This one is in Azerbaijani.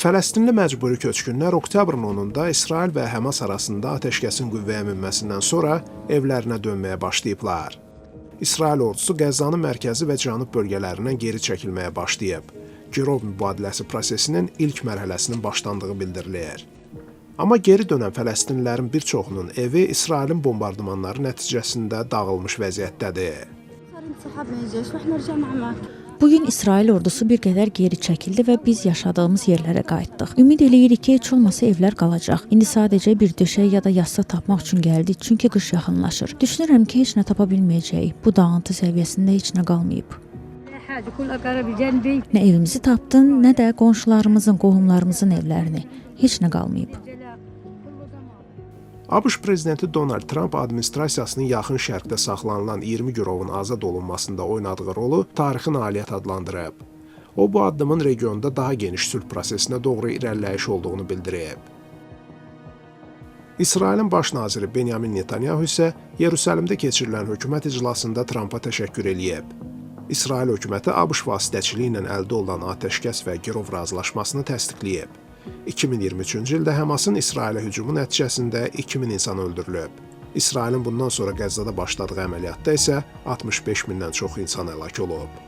Fələstinli məcburi köçkünlər oktyabrın 10-da İsrail və Həmas arasında atəşkəsin qüvvəyə minməsindən sonra evlərinə dönməyə başlayıblar. İsrail ordusu Qəzzanın mərkəzi və cənub bölgələrindən geri çəkilməyə başlayıb. Girov mübadiləsi prosesinin ilk mərhələsinin başlandığı bildirilir. Amma geri dönən fələstinlilərin bir çoxunun evi İsrailin bombardımanları nəticəsində dağılmış vəziyyətdədir. Bugün İsrail ordusu bir qədər geri çəkildi və biz yaşadığımız yerlərə qayıtdıq. Ümid eləyirik ki, heç olmasa evlər qalacaq. İndi sadəcə bir döşək ya da yastıq tapmaq üçün gəldik, çünki qış yaxınlaşır. Düşünürəm ki, heç nə tapa bilməyəcəyik. Bu dağıntı səviyyəsində heç nə qalmayıb. Nə evimizi tapdın, nə də qonşularımızın, qohumlarımızın evlərini. Heç nə qalmayıb. ABŞ prezidenti Donald Trump administrasiyasının yaxın şərqdə saxlanılan 20 girovun azad olunmasında oynadığı rolu tarixi nailiyyət adlandırıb. O, bu addımın regionda daha geniş sülh prosesinə doğru irəliləyiş olduğunu bildirib. İsrailin baş naziri Benyamin Netanyahu isə Yerusəlimdə keçirilən hökumət iclasında Trumpa təşəkkür eləyib. İsrail hökuməti ABŞ vasitəçiliyi ilə əldə olunan atəşkəs və girov razılaşmasını təsdiqləyib. 2023-cü ildə Həmasın İsrailə hücumu nəticəsində 2000 insan öldürülüb. İsrailin bundan sonra Qəzzada başladığı əməliyyatda isə 65 mindən çox insan həlak olub.